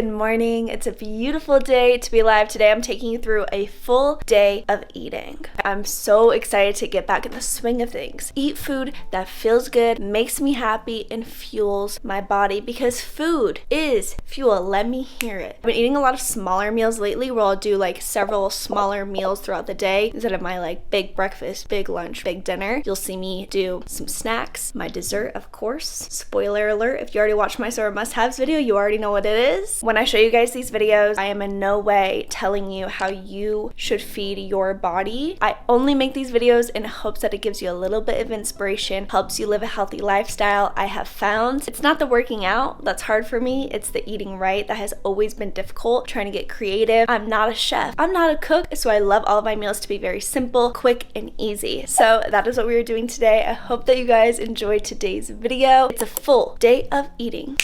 Good morning. It's a beautiful day to be alive. Today I'm taking you through a full day of eating. I'm so excited to get back in the swing of things. Eat food that feels good, makes me happy, and fuels my body because food is fuel. Let me hear it. I've been eating a lot of smaller meals lately where I'll do like several smaller meals throughout the day instead of my like big breakfast, big lunch, big dinner. You'll see me do some snacks, my dessert, of course. Spoiler alert, if you already watched my summer must-haves video, you already know what it is. When I show you guys these videos, I am in no way telling you how you should feed your body. I only make these videos in hopes that it gives you a little bit of inspiration, helps you live a healthy lifestyle. I have found it's not the working out that's hard for me, it's the eating right that has always been difficult, trying to get creative. I'm not a chef, I'm not a cook, so I love all of my meals to be very simple, quick, and easy. So that is what we are doing today. I hope that you guys enjoyed today's video. It's a full day of eating.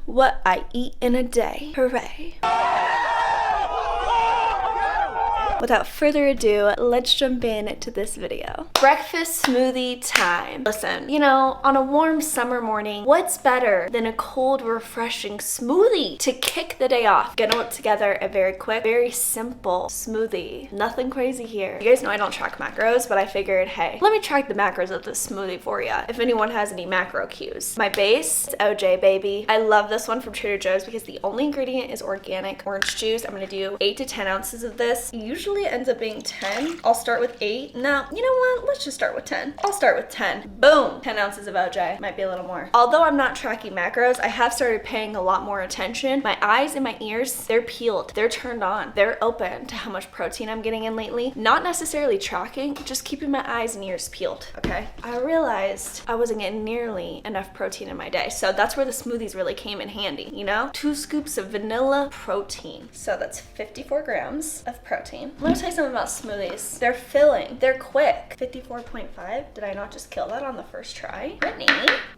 What I eat in a day. Hooray. Without further ado, let's jump into this video. Breakfast smoothie time. Listen, you know, on a warm summer morning, what's better than a cold, refreshing smoothie to kick the day off? Gonna put together a very quick, very simple smoothie. Nothing crazy here. You guys know I don't track macros, but I figured, hey, let me track the macros of this smoothie for you if anyone has any macro cues. My base is OJ, baby. I love this one from Trader Joe's because the only ingredient is organic orange juice. I'm gonna do 8 to 10 ounces of this. Usually it ends up being 10. I'll start with 8. No, you know what? Let's just start with 10. I'll start with 10. Boom! 10 ounces of OJ. Might be a little more. Although I'm not tracking macros, I have started paying a lot more attention. My eyes and my ears, they're peeled. They're turned on. They're open to how much protein I'm getting in lately. Not necessarily tracking, just keeping my eyes and ears peeled, okay? I realized I wasn't getting nearly enough protein in my day. So that's where the smoothies really came in handy, you know? 2 scoops of vanilla protein. So that's 54 grams of protein. Let me tell you something about smoothies. They're filling. They're quick. 54.5. Did I not just kill that on the first try? Brittany.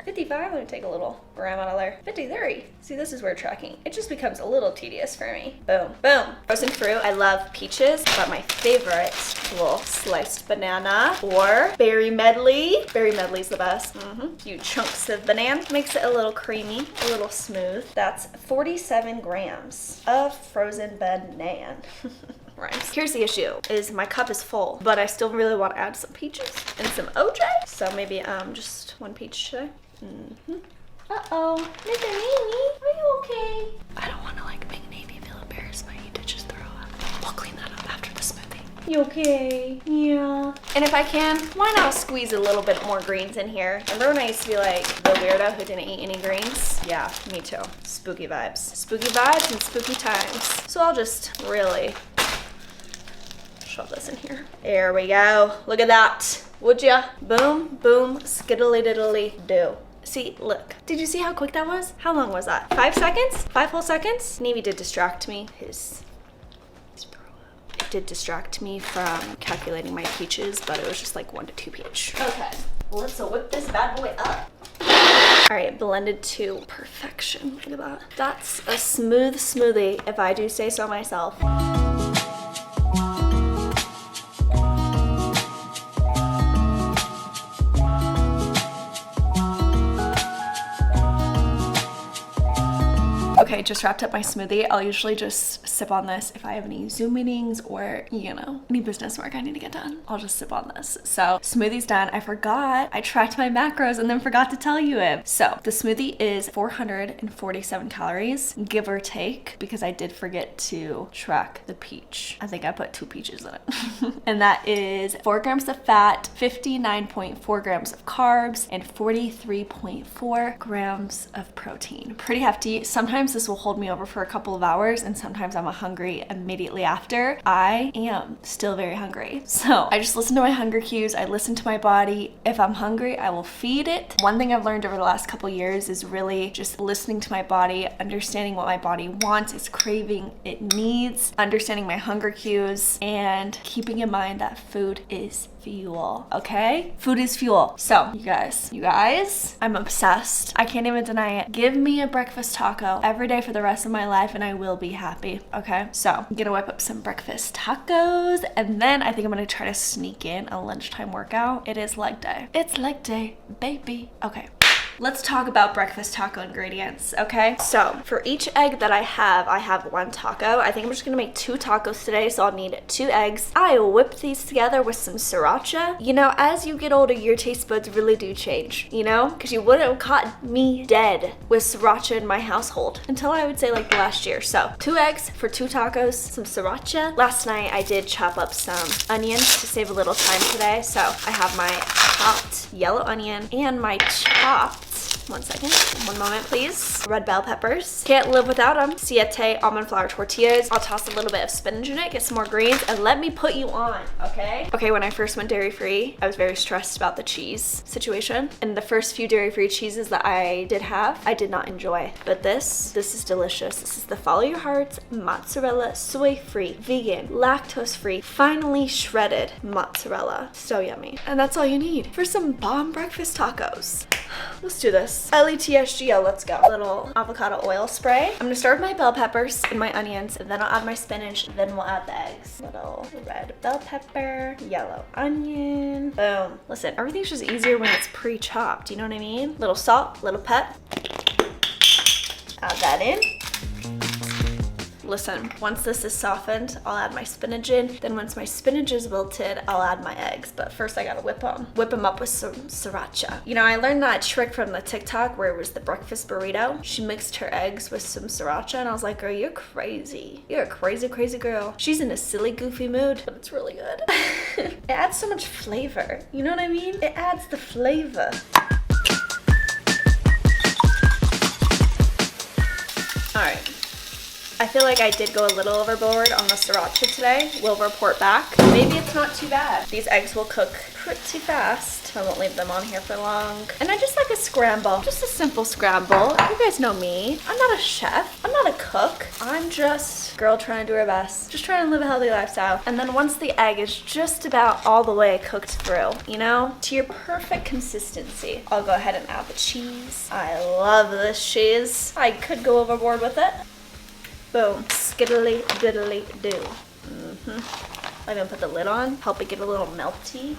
55. Let me take a little gram out of there. 53. See, this is where tracking. It just becomes a little tedious for me. Boom. Boom. Frozen fruit. I love peaches, but my favorite little sliced banana or berry medley. Berry medley's the best. Few chunks of banana. Makes it a little creamy, a little smooth. That's 47 grams of frozen banana. Rhymes. Here's the issue, is my cup is full, but I still really want to add some peaches and some OJ. So maybe just 1 peach today. Uh-oh, Mr. Navy, are you okay? I don't want to like make Navy feel embarrassed by you to just throw up. We'll clean that up after the smoothie. You okay? Yeah. And if I can, why not squeeze a little bit more greens in here? Remember when I used to be like the weirdo who didn't eat any greens? Yeah, me too. Spooky vibes. Spooky vibes and spooky times. So I'll just really shove this in here. There we go. Look at that. Would ya? Boom, boom, skiddly diddly do. See, look. Did you see how quick that was? How long was that? 5 seconds? 5 whole seconds? Navy did distract me. His throw up. It did distract me from calculating my peaches, but it was just like 1 to 2 peach. Okay, let's whip this bad boy up. All right, blended to perfection. Look at that. That's a smooth smoothie, if I do say so myself. Okay, just wrapped up my smoothie. I'll usually just sip on this if I have any Zoom meetings or, you know, any business work I need to get done. I'll just sip on this. So smoothie's done. I forgot. I tracked my macros and then forgot to tell you it. So the smoothie is 447 calories, give or take, because I did forget to track the peach. I think I put 2 peaches in it. And that is 4 grams of fat, 59.4 grams of carbs, and 43.4 grams of protein. Pretty hefty. Sometimes this will hold me over for a couple of hours and sometimes I'm hungry immediately after. I am still very hungry. So I just listen to my hunger cues. I listen to my body. If I'm hungry, I will feed it. One thing I've learned over the last couple years is really just listening to my body, understanding what my body wants, its craving, it needs, understanding my hunger cues, and keeping in mind that food is fuel, okay? Food is fuel. So you guys, I'm obsessed. I can't even deny it. Give me a breakfast taco every day for the rest of my life and I will be happy, okay? So I'm gonna whip up some breakfast tacos and then I think I'm gonna try to sneak in a lunchtime workout. It is leg day. It's leg day, baby. Okay. Let's talk about breakfast taco ingredients, okay? So for each egg that I have 1 taco. I think I'm just gonna make 2 tacos today, so I'll need 2 eggs. I whip these together with some sriracha. You know, as you get older, your taste buds really do change, you know? Because you wouldn't have caught me dead with sriracha in my household until I would say like the last year. So 2 eggs for 2 tacos, some sriracha. Last night I did chop up some onions to save a little time today. So I have my chopped yellow onion and my chopped, one second, one moment please, red bell peppers. Can't live without them. Siete almond flour tortillas. I'll toss a little bit of spinach in it, get some more greens, and let me put you on, okay? Okay, when I first went dairy-free, I was very stressed about the cheese situation. And the first few dairy-free cheeses that I did have, I did not enjoy. But this is delicious. This is the Follow Your Heart's mozzarella, soy-free, vegan, lactose-free, finely shredded mozzarella. So yummy. And that's all you need for some bomb breakfast tacos. Let's do this. LETSGO, let's go. A little avocado oil spray. I'm gonna start with my bell peppers and my onions, and then I'll add my spinach, then we'll add the eggs. Little red bell pepper, yellow onion, boom. Listen, everything's just easier when it's pre-chopped, you know what I mean? Little salt, little pep. Add that in. Listen, once this is softened, I'll add my spinach in. Then once my spinach is wilted, I'll add my eggs. But first I gotta whip them. Whip them up with some sriracha. You know, I learned that trick from the TikTok where it was the breakfast burrito. She mixed her eggs with some sriracha and I was like, girl, you're crazy. You're a crazy, crazy girl. She's in a silly, goofy mood, but it's really good. It adds so much flavor. You know what I mean? It adds the flavor. All right. I feel like I did go a little overboard on the sriracha today. We'll report back. Maybe it's not too bad. These eggs will cook pretty fast. I won't leave them on here for long. And I just like a scramble, just a simple scramble. You guys know me. I'm not a chef. I'm not a cook. I'm just a girl trying to do her best. Just trying to live a healthy lifestyle. And then once the egg is just about all the way cooked through, you know, to your perfect consistency, I'll go ahead and add the cheese. I love this cheese. I could go overboard with it. Boom, skiddly diddly do. I'm gonna put the lid on, help it get a little melty.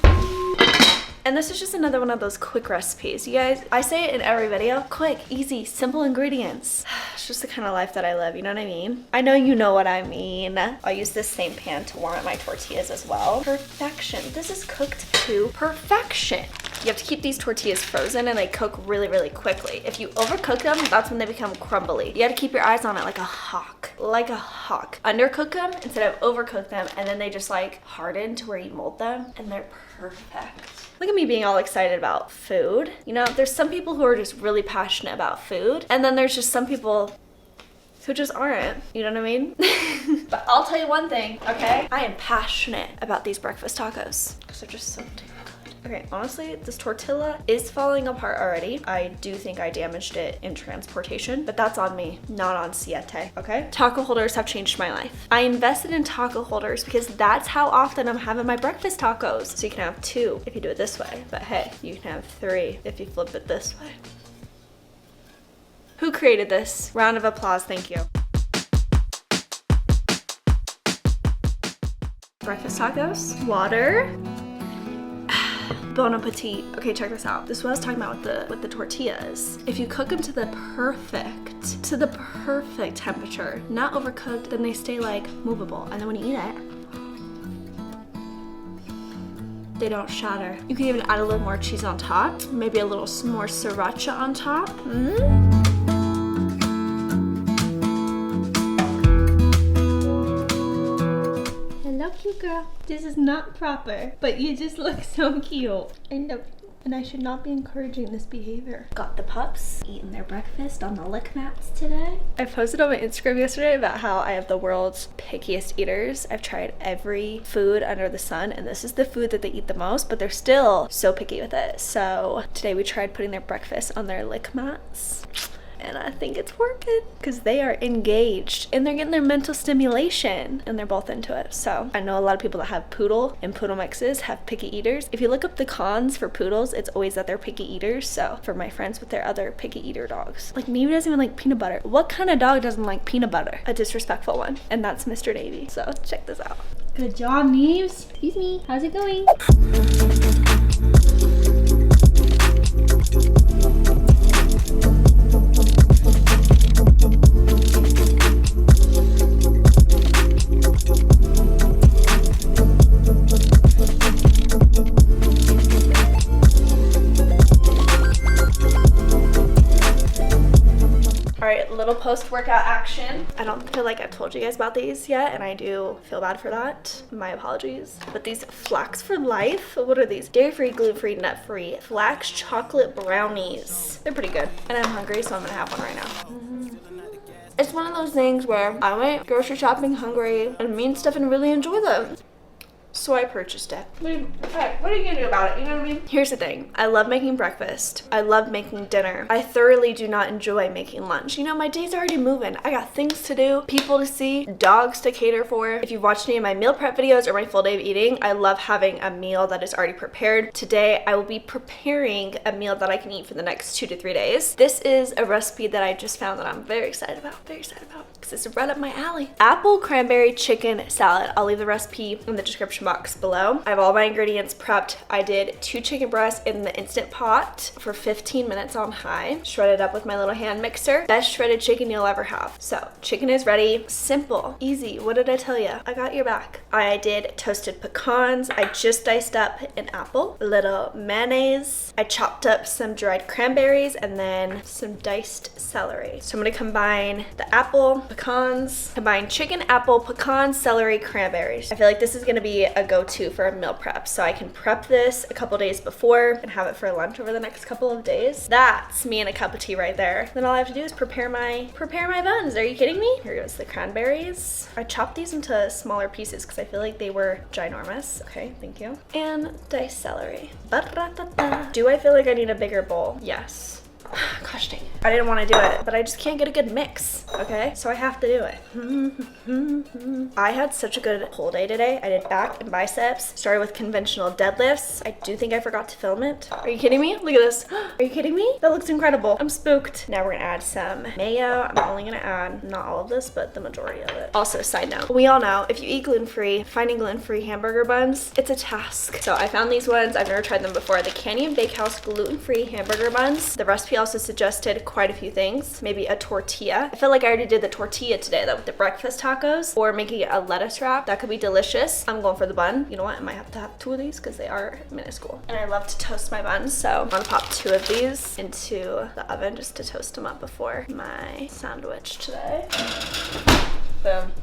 And this is just another one of those quick recipes. You guys, I say it in every video, quick, easy, simple ingredients. It's just the kind of life that I live, you know what I mean? I know you know what I mean. I'll use this same pan to warm up my tortillas as well. Perfection. This is cooked to perfection. You have to keep these tortillas frozen and they cook really, really quickly. If you overcook them, that's when they become crumbly. You gotta keep your eyes on it like a hawk. Like a hawk. Undercook them instead of overcook them, and then they just like harden to where you mold them and they're perfect. Look at me being all excited about food. You know, there's some people who are just really passionate about food, and then there's just some people who just aren't, you know what I mean? But I'll tell you one thing, okay? I am passionate about these breakfast tacos because they're just so damn good. Okay, honestly, this tortilla is falling apart already. I do think I damaged it in transportation, but that's on me, not on Siete, okay? Taco holders have changed my life. I invested in taco holders because that's how often I'm having my breakfast tacos. So you can have 2 if you do it this way, but hey, you can have 3 if you flip it this way. Who created this? Round of applause, thank you. Breakfast tacos, water. Bon appetit. Okay, check this out. This is what I was talking about with the tortillas. If you cook them to the perfect temperature, not overcooked, then they stay like movable. And then when you eat it, they don't shatter. You can even add a little more cheese on top, maybe a little more sriracha on top. Hello, cute girl. This is not proper, but you just look so cute. I love you. And I should not be encouraging this behavior. Got the pups eating their breakfast on the lick mats today. I posted on my Instagram yesterday about how I have the world's pickiest eaters. I've tried every food under the sun, and this is the food that they eat the most, but they're still so picky with it. So today we tried putting their breakfast on their lick mats. And I think it's working because they are engaged and they're getting their mental stimulation and they're both into it. So I know a lot of people that have poodle and poodle mixes have picky eaters. If you look up the cons for poodles, it's always that they're picky eaters. So for my friends with their other picky eater dogs, like Navy doesn't even like peanut butter. What kind of dog doesn't like peanut butter? A disrespectful one. And that's Mr. Navy. So check this out. Good job, Neves. Excuse me. How's it going? post-workout action. I don't feel like I've told you guys about these yet, and I do feel bad for that. My apologies. But these FLAX for life, what are these? Dairy-free, gluten-free, nut-free, FLAX chocolate brownies. They're pretty good. And I'm hungry, so I'm gonna have one right now. It's one of those things where I went grocery shopping hungry and me and Stefan really enjoy them. So I purchased it. What are you gonna do about it? You know what I mean? Here's the thing. I love making breakfast. I love making dinner. I thoroughly do not enjoy making lunch. You know, my day's already moving. I got things to do, people to see, dogs to cater for. If you've watched any of my meal prep videos or my full day of eating, I love having a meal that is already prepared. Today, I will be preparing a meal that I can eat for the next 2 to 3 days. This is a recipe that I just found that I'm very excited about. Because it's right up my alley. Apple cranberry chicken salad. I'll leave the recipe in the description box below. I have all my ingredients prepped. I did 2 chicken breasts in the Instant Pot for 15 minutes on high. Shredded up with my little hand mixer. Best shredded chicken you'll ever have. So chicken is ready. Simple, easy. What did I tell you? I got your back. I did toasted pecans. I just diced up an apple, a little mayonnaise. I chopped up some dried cranberries and then some diced celery. So I'm gonna combine the apple, pecans, combine chicken, apple, pecan, celery, cranberries. I feel like this is gonna be a go-to for a meal prep. So I can prep this a couple days before and have it for lunch over the next couple of days. That's me and a cup of tea right there. Then all I have to do is prepare my buns. Are you kidding me? Here goes the cranberries. I chopped these into smaller pieces because I feel like they were ginormous. Okay, thank you. And diced celery. Do I feel like I need a bigger bowl? Yes. Gosh dang it. I didn't want to do it, but I just can't get a good mix, okay? So I have to do it. I had such a good pull day today. I did back and biceps, started with conventional deadlifts. I do think I forgot to film it. Are you kidding me? Look at this. Are you kidding me? That looks incredible. I'm spooked. Now we're gonna add some mayo. I'm only gonna add, not all of this, but the majority of it. Also, side note, we all know if you eat gluten-free, finding gluten-free hamburger buns, it's a task. So I found these ones. I've never tried them before. The Canyon Bakehouse gluten-free hamburger buns. The recipe also suggested quite a few things, maybe a tortilla. I feel like I already did the tortilla today though with the breakfast tacos, or making a lettuce wrap. That could be delicious. I'm going for the bun. You know what? I might have to have 2 of these because they are minuscule. And I love to toast my buns, so I'm gonna pop 2 of these into the oven just to toast them up before my sandwich today. Boom.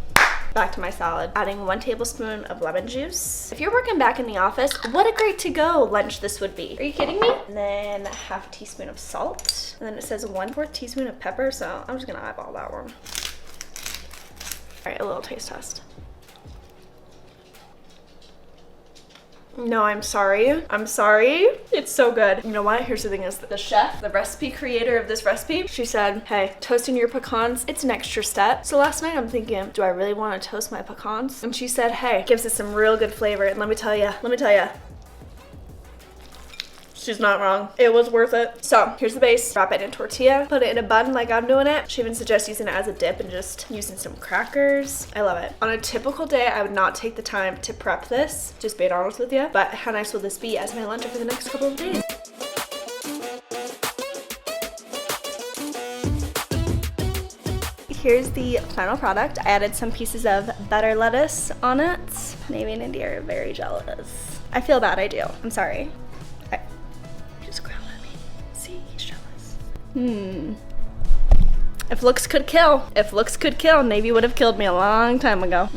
Back to my salad. Adding 1 tablespoon of lemon juice. If you're working back in the office, what a great to-go lunch this would be. Are you kidding me? And then 1/2 teaspoon of salt. And then it says 1/4 teaspoon of pepper, so I'm just gonna eyeball that one. All right, a little taste test. No, I'm sorry. I'm sorry. It's so good. You know what? Here's the thing is the chef, the recipe creator of this recipe, she said, hey, toasting your pecans, it's an extra step. So last night I'm thinking, do I really want to toast my pecans? And she said, hey, gives it some real good flavor. And let me tell you, she's not wrong. It was worth it. So here's the base. Wrap it in tortilla. Put it in a bun like I'm doing it. She even suggests using it as a dip and just using some crackers. I love it. On a typical day, I would not take the time to prep this, just being honest with you. But how nice will this be as my lunch over the next couple of days? Here's the final product. I added some pieces of butter lettuce on it. Navy and India are very jealous. I feel bad, I do. I'm sorry. Just growl at me. See, he's jealous. If looks could kill, Navy would have killed me a long time ago.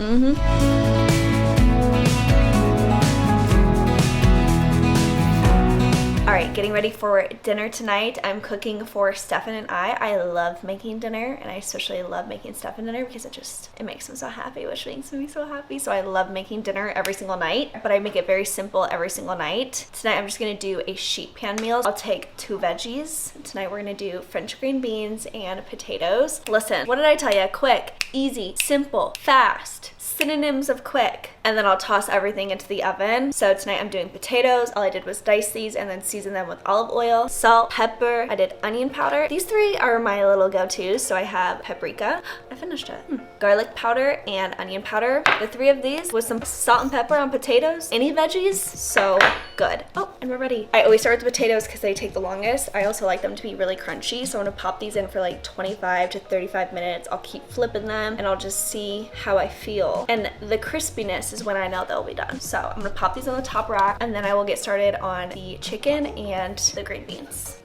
All right, getting ready for dinner tonight. I'm cooking for Stefan and I love making dinner, and I especially love making Stefan dinner because it makes him so happy, which makes me so happy. So I love making dinner every single night, but I make it very simple every single night. Tonight, I'm just gonna do a sheet pan meal. I'll take 2 veggies. Tonight, we're gonna do French green beans and potatoes. Listen, what did I tell you? Quick, easy, simple, fast. Synonyms of quick. And then I'll toss everything into the oven. So tonight I'm doing potatoes. All I did was dice these and then season them with olive oil, salt, pepper. I did onion powder. These 3 are my little go-tos. So I have paprika. I finished it. Garlic powder and onion powder. The 3 of these with some salt and pepper on potatoes. Any veggies, so good. Oh, and we're ready. I always start with the potatoes because they take the longest. I also like them to be really crunchy. So I'm gonna pop these in for like 25 to 35 minutes. I'll keep flipping them and I'll just see how I feel. And the crispiness is when I know they'll be done. So I'm gonna pop these on the top rack and then I will get started on the chicken and the green beans.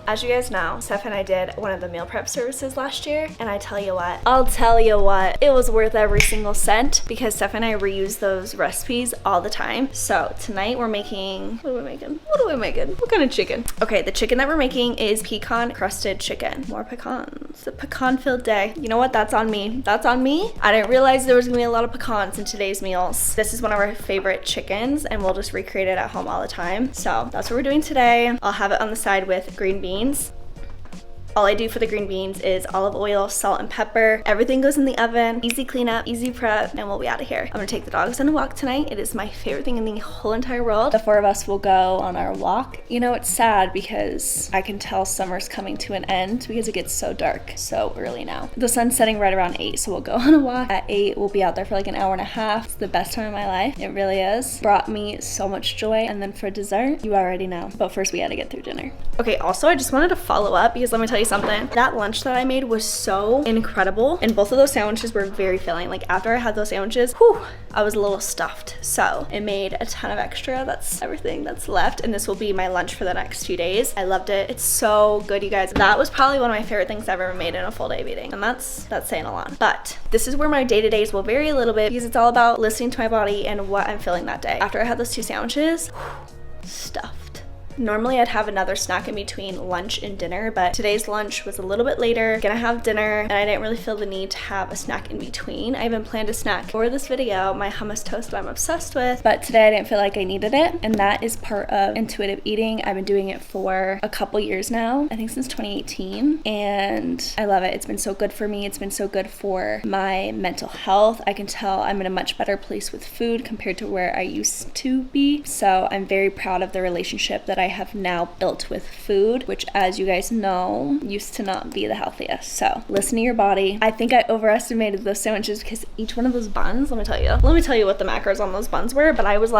as you guys know, Steph and I did one of the meal prep services last year, and I'll tell you what, it was worth every single cent because Steph and I reuse those recipes all the time. So tonight we're making, what are we making? What kind of chicken? Okay, the chicken that we're making is pecan crusted chicken. More pecans. It's a pecan-filled day. You know what? That's on me. That's on me. I didn't realize there was gonna be a lot of pecans in today's meals. This is one of our favorite chickens, and we'll just recreate it at home all the time. So that's what we're doing today. I'll have it on the side with green beans. All I do for the green beans is olive oil, salt, and pepper. Everything goes in the oven. Easy cleanup, easy prep, and we'll be out of here. I'm gonna take the dogs on a walk tonight. It is my favorite thing in the whole entire world. The 4 of us will go on our walk. You know, it's sad because I can tell summer's coming to an end because it gets so dark so early now. The sun's setting right around 8, so we'll go on a walk. At 8, we'll be out there for like an hour and a half. It's the best time of my life. It really is. Brought me so much joy. And then for dessert, you already know. But first we had to get through dinner. Okay, also I just wanted to follow up because let me tell you something. That lunch that I made was so incredible, and both of those sandwiches were very filling. Like after I had those sandwiches, whew, I was a little stuffed. So it made a ton of extra. That's everything that's left, and this will be my lunch for the next few days. I loved it. It's so good, you guys. That was probably one of my favorite things I've ever made in a full day of eating, and that's saying a lot. But this is where my day-to-days will vary a little bit because it's all about listening to my body and what I'm feeling that day. After I had those 2 sandwiches, whew, stuffed. Normally I'd have another snack in between lunch and dinner, but today's lunch was a little bit later. Gonna have dinner, and I didn't really feel the need to have a snack in between. I even planned a snack for this video, my hummus toast that I'm obsessed with, but today I didn't feel like I needed it, and that is part of intuitive eating. I've been doing it for a couple years now, I think since 2018, and I love it. It's been so good for me. It's been so good for my mental health. I can tell I'm in a much better place with food compared to where I used to be, so I'm very proud of the relationship that I have now built with food, which, as you guys know, used to not be the healthiest. So listen to your body. I think I overestimated those sandwiches because each one of those buns, let me tell you what the macros on those buns were, but I was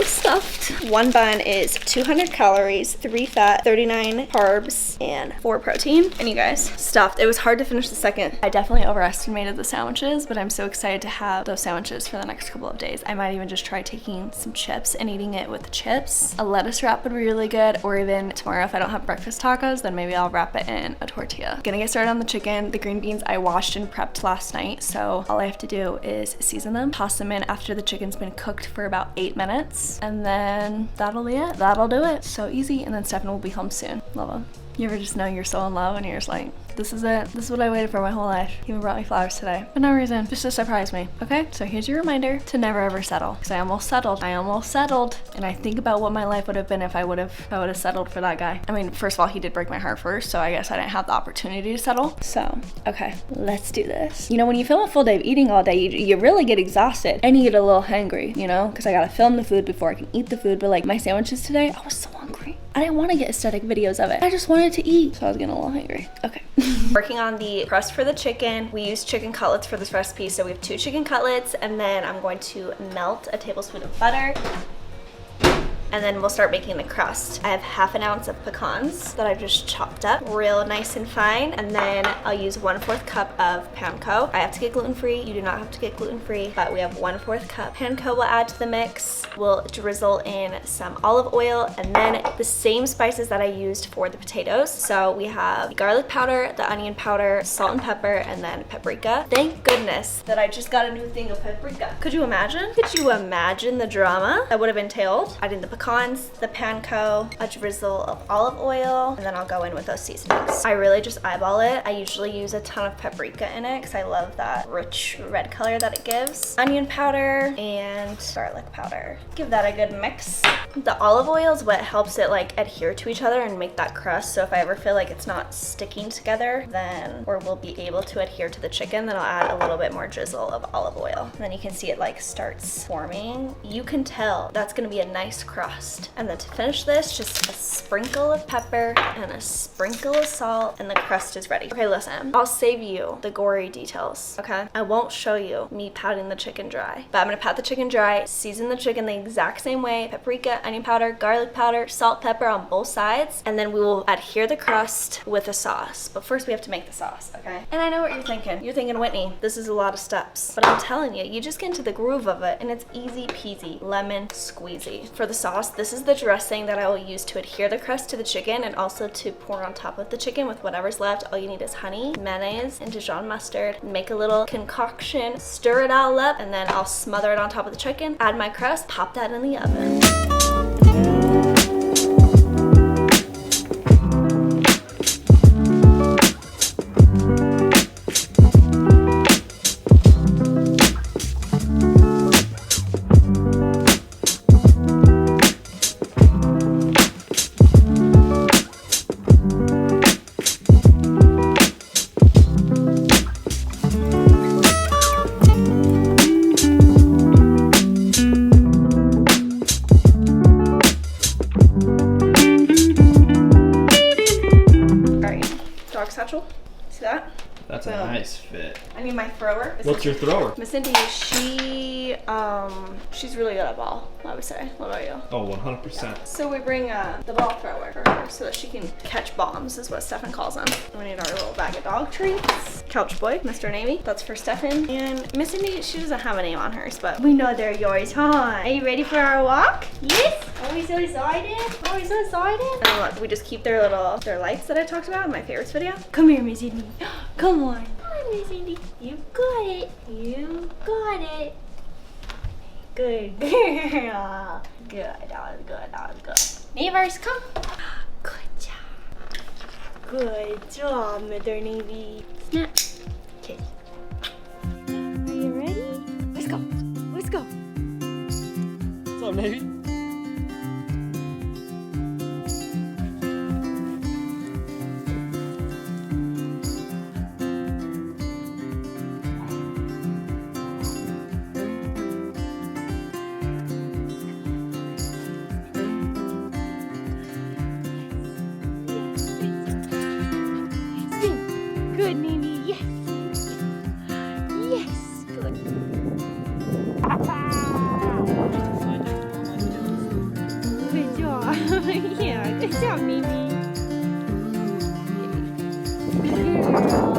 stuffed. One bun is 200 calories, 3 fat, 39 carbs, and 4 protein. And you guys, stuffed. It was hard to finish the second. I definitely overestimated the sandwiches, but I'm so excited to have those sandwiches for the next couple of days. I might even just try taking some chips and eating it with chips. A lettuce wrap would be really good, or even tomorrow if I don't have breakfast tacos, then maybe I'll wrap it in a tortilla. Gonna get started on the chicken. The green beans I washed and prepped last night, so all I have to do is season them, toss them in after the chicken's been cooked for about 8 minutes, and then that'll be it. That'll do it. So easy, and then Stefan will be home soon. Love him. You ever just know you're so in love and you're just like, this is it. This is what I waited for my whole life. He even brought me flowers today for no reason, just to surprise me. Okay, so here's your reminder to never ever settle, because I almost settled, and I think about what my life would have been if I would have settled for that guy. I mean, first of all, he did break my heart first, so I guess I didn't have the opportunity to settle. So okay, let's do this. You know, when you film a full day of eating all day, you really get exhausted and you get a little hangry, you know, because I gotta film the food before I can eat the food. But like my sandwiches today, I was so hungry. I didn't want to get aesthetic videos of it. I just wanted to eat, so I was getting a little hungry. Okay. Working on the crust for the chicken. We use chicken cutlets for this recipe, so we have 2 chicken cutlets, and then I'm going to melt a tablespoon of butter. And then we'll start making the crust. I have half an ounce of pecans that I've just chopped up real nice and fine. And then I'll use 1/4 cup of Panko. I have to get gluten-free. You do not have to get gluten-free, but we have 1/4 cup. Panko will add to the mix. We'll drizzle in some olive oil, and then the same spices that I used for the potatoes. So we have garlic powder, the onion powder, salt and pepper, and then paprika. Thank goodness that I just got a new thing of paprika. Could you imagine? Could you imagine the drama that would have entailed? Adding the pecans, the panko, a drizzle of olive oil, and then I'll go in with those seasonings. I really just eyeball it. I usually use a ton of paprika in it because I love that rich red color that it gives. Onion powder and garlic powder. Give that a good mix. The olive oil is what helps it like adhere to each other and make that crust. So if I ever feel like it's not sticking together, then, or will be able to adhere to the chicken, then I'll add a little bit more drizzle of olive oil. And then you can see it like starts forming. You can tell that's gonna be a nice crust. And then to finish this, just a sprinkle of pepper and a sprinkle of salt, and the crust is ready. Okay, listen, I'll save you the gory details, okay? I won't show you me patting the chicken dry, but I'm gonna pat the chicken dry, season the chicken the exact same way, paprika, onion powder, garlic powder, salt, pepper on both sides, and then we will adhere the crust with a sauce. But first we have to make the sauce, okay? And I know what you're thinking. You're thinking, Whitney, this is a lot of steps, but I'm telling you, you just get into the groove of it, and it's easy peasy, lemon squeezy. For the sauce, sauce. This is the dressing that I will use to adhere the crust to the chicken and also to pour on top of the chicken with whatever's left. All you need is honey, mayonnaise, and Dijon mustard. Make a little concoction, stir it all up, and then I'll smother it on top of the chicken, add my crust, pop that in the oven. Satchel. See that? That's a nice fit. I need my thrower. What's your thrower? Miss Cindy, she's really good at ball, I would say. What about you? Oh, 100%. Yeah. So we bring the ball thrower for her so that she can catch bombs, is what Stefan calls them. And we need our little bag of dog treats. Couch boy, Mr. Navy. That's for Stefan. And Miss Cindy, she doesn't have a name on hers, but we know they're yours, huh? Are you ready for our walk? Yes? Are we so excited? Are we so excited? And then look, we just keep their lights that I talked about in my favorites video. Come here, Miss Cindy. Come on. Come on, Miss Cindy. You got it. You got it. Good girl. Good, that was good, that was good. Neighbors, come. Good job. Good job, Mother Navy. Snap. Okay. Are you ready? Let's go. Let's go. What's up, Navy? Good, Navy. Yes. Yes. Good. Good job. Yeah, good job, Navy. Good girl.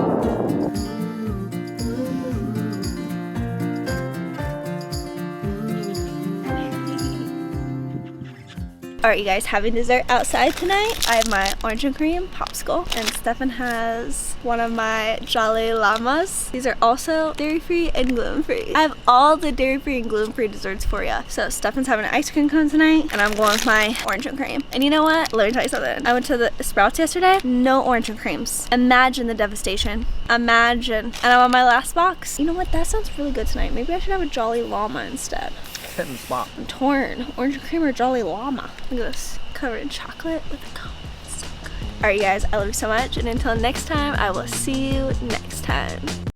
Alright, you guys, having dessert outside tonight. I have my orange and cream popsicle, and Stefan has one of my Jolly Llamas. These are also dairy-free and gluten-free. I have all the dairy-free and gluten-free desserts for you. So Stefan's having an ice cream cone tonight, and I'm going with my orange and cream. And you know what? Let me tell you something. I went to the Sprouts yesterday. No orange and creams. Imagine the devastation. Imagine. And I'm on my last box. You know what? That sounds really good tonight. Maybe I should have a Jolly Llama instead. I'm torn. Orange and cream or Jolly Llama. Look at this. Covered in chocolate with a cone. So good. Alright, you guys. I love you so much. And until next time, I will see you next time.